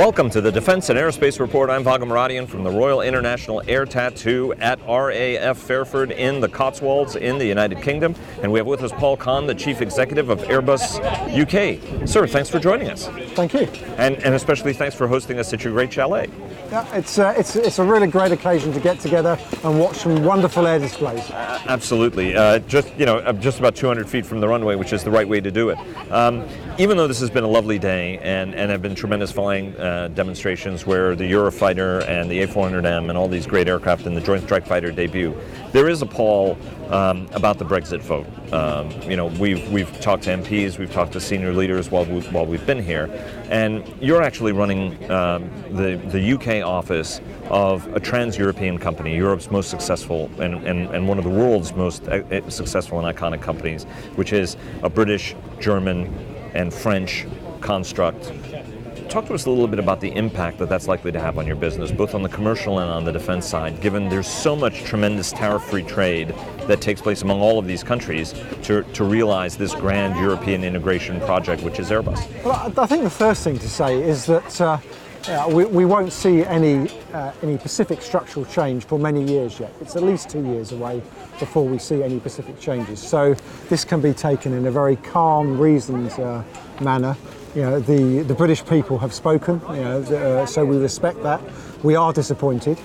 Welcome to the Defense and Aerospace Report. I'm Vago Muradian from the Royal International Air Tattoo at RAF Fairford in the Cotswolds in the United Kingdom. And we have with us Paul Kahn, the Chief Executive of Airbus UK. Sir, thanks for joining us. Thank you. And especially thanks for hosting us at your great chalet. Yeah, it's a really great occasion to get together and watch some wonderful air displays. Absolutely. Just about 200 feet from the runway, which is the right way to do it. Even though this has been a lovely day and have been tremendous flying demonstrations where the Eurofighter and the A400M and all these great aircraft and the Joint Strike Fighter debut, there is a pall about the Brexit vote. We've talked to MPs, we've talked to senior leaders while we've been here, and you're actually running the UK office of a trans-European company, Europe's most successful and one of the world's most successful and iconic companies, which is a British, German, and French construct. Talk to us a little bit about the impact that that's likely to have on your business, both on the commercial and on the defense side, given there's so much tremendous tariff-free trade that takes place among all of these countries to realize this grand European integration project, which is Airbus. Well, I think the first thing to say is that we won't see any Pacific structural change for many years yet. It's at least 2 years away before we see any Pacific changes. So this can be taken in a very calm, reasoned manner. The British people have spoken, so we respect that. We are disappointed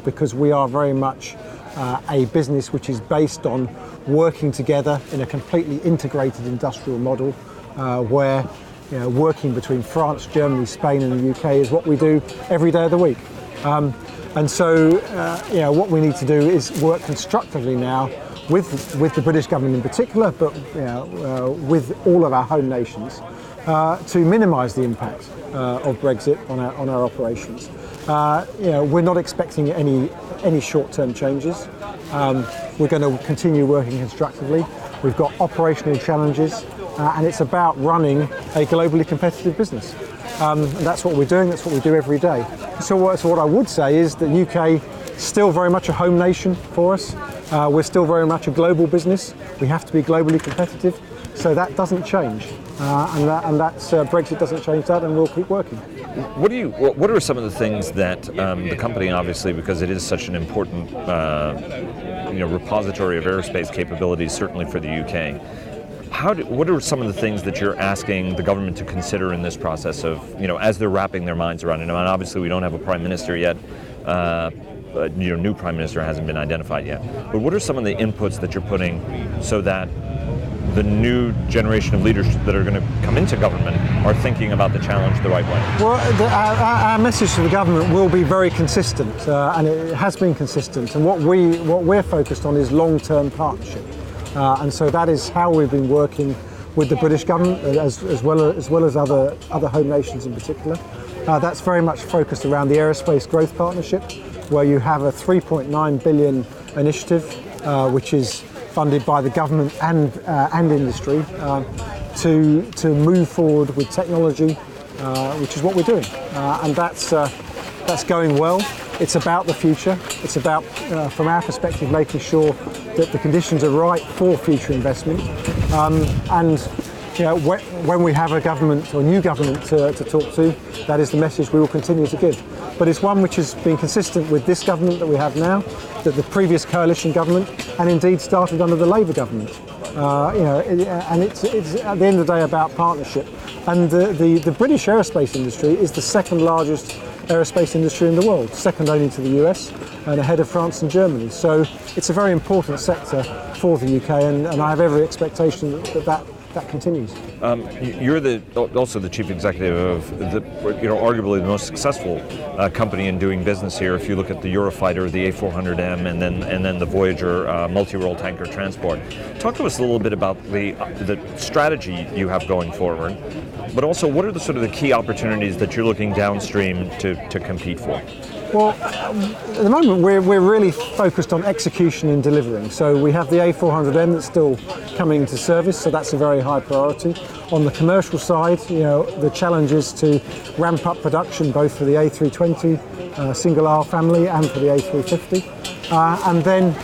because we are very much a business which is based on working together in a completely integrated industrial model where working between France, Germany, Spain and the UK is what we do every day of the week. And so what we need to do is work constructively now with the British government in particular, but with all of our home nations, to minimise the impact of Brexit on our operations. We're not expecting any short-term changes. We're going to continue working constructively. We've got operational challenges, and it's about running a globally competitive business. And that's what we're doing. That's what we do every day. So what I would say is that UK is still very much a home nation for us. We're still very much a global business. We have to be globally competitive. So that doesn't change, and that's Brexit doesn't change that, and we'll keep working. What are some of the things that the company, obviously, because it is such an important repository of aerospace capabilities, certainly for the UK? What are some of the things that you're asking the government to consider in this process of, as they're wrapping their minds around it? And obviously, we don't have a prime minister yet. New prime minister hasn't been identified yet. But what are some of the inputs that you're putting so that the new generation of leaders that are going to come into government are thinking about the challenge the right way? Well, our message to the government will be very consistent, and it has been consistent. And what we're focused on is long-term partnership, and so that is how we've been working with the British government, as well as other home nations in particular. That's very much focused around the aerospace growth partnership, where you have a 3.9 billion initiative, which is funded by the government and industry to move forward with technology, which is what we're doing, and that's going well. It's about the future. It's about, from our perspective, making sure that the conditions are right for future investment. And when we have a government or new government to talk to, that is the message we will continue to give. But it's one which has been consistent with this government that we have now, that the previous coalition government, and indeed started under the Labour government. And it's at the end of the day about partnership. And the British aerospace industry is the second largest aerospace industry in the world, second only to the US and ahead of France and Germany. So it's a very important sector for the UK, and I have every expectation that continues. You're also the chief executive of arguably the most successful company in doing business here. If you look at the Eurofighter, the A400M, and then the Voyager multi-role tanker transport. Talk to us a little bit about the strategy you have going forward, but also what are the sort of the key opportunities that you're looking downstream to compete for? Well, at the moment we're really focused on execution and delivering. So we have the A400M that's still coming into service, so that's a very high priority. On the commercial side, the challenge is to ramp up production both for the A320 single aisle family and for the A350. And then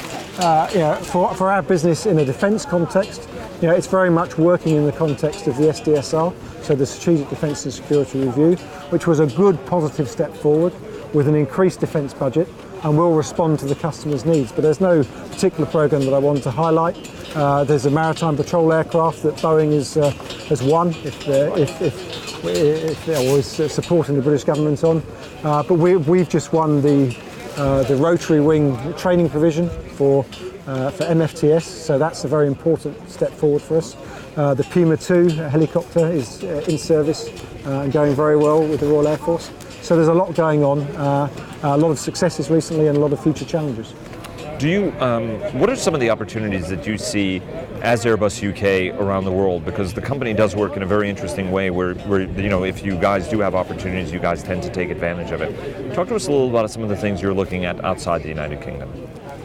for our business in a defence context, it's very much working in the context of the SDSR, so the Strategic Defence and Security Review, which was a good positive step forward with an increased defence budget, and will respond to the customer's needs. But there's no particular programme that I want to highlight. There's a maritime patrol aircraft that Boeing has won, if they're always supporting the British government on. But we've just won the rotary wing training provision for MFTS, so that's a very important step forward for us. The Puma 2 helicopter is in service and going very well with the Royal Air Force. So there's a lot going on, a lot of successes recently and a lot of future challenges. What are some of the opportunities that you see as Airbus UK around the world? Because the company does work in a very interesting way where if you guys do have opportunities, you guys tend to take advantage of it. Talk to us a little about some of the things you're looking at outside the United Kingdom.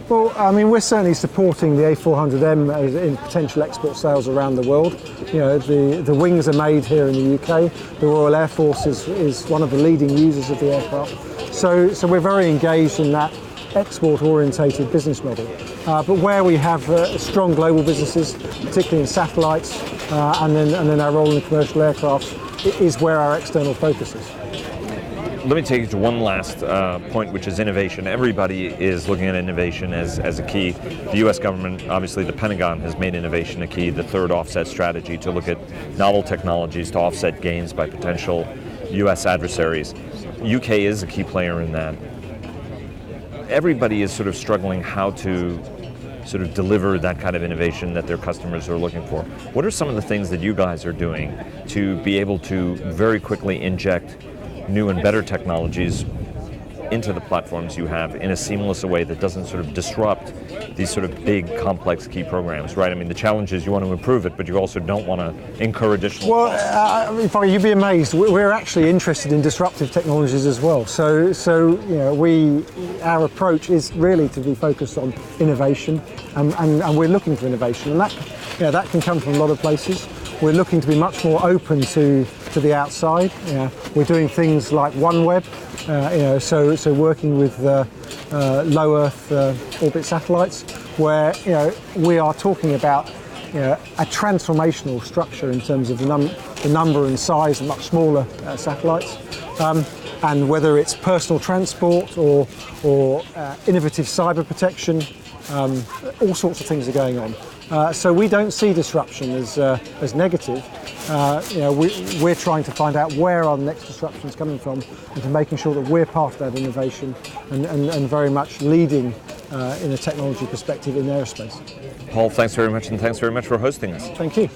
Well, I mean, we're certainly supporting the A400M in potential export sales around the world. The wings are made here in the UK. The Royal Air Force is one of the leading users of the aircraft. So we're very engaged in that export-orientated business model. But where we have strong global businesses, particularly in satellites, and then our role in the commercial aircraft, is where our external focus is. Let me take you to one last point, which is innovation. Everybody is looking at innovation as a key. The US government, obviously the Pentagon, has made innovation a key, the third offset strategy to look at novel technologies to offset gains by potential US adversaries. UK is a key player in that. Everybody is sort of struggling how to sort of deliver that kind of innovation that their customers are looking for. What are some of the things that you guys are doing to be able to very quickly inject new and better technologies into the platforms you have in a seamless way that doesn't sort of disrupt these sort of big, complex key programs, right? I mean, the challenge is you want to improve it, but you also don't want to incur additional costs. You'd be amazed. We're actually interested in disruptive technologies as well. So our approach is really to be focused on innovation, and we're looking for innovation, and that can come from a lot of places. We're looking to be much more open to the outside. We're doing things like OneWeb, so working with low Earth orbit satellites, where we are talking about a transformational structure in terms of the number and size of much smaller satellites, and whether it's personal transport or innovative cyber protection, all sorts of things are going on. So we don't see disruption as negative. We're trying to find out where our next disruption is coming from, and to making sure that we're part of that innovation and very much leading in a technology perspective in aerospace. Paul, thanks very much, and thanks very much for hosting us. Thank you.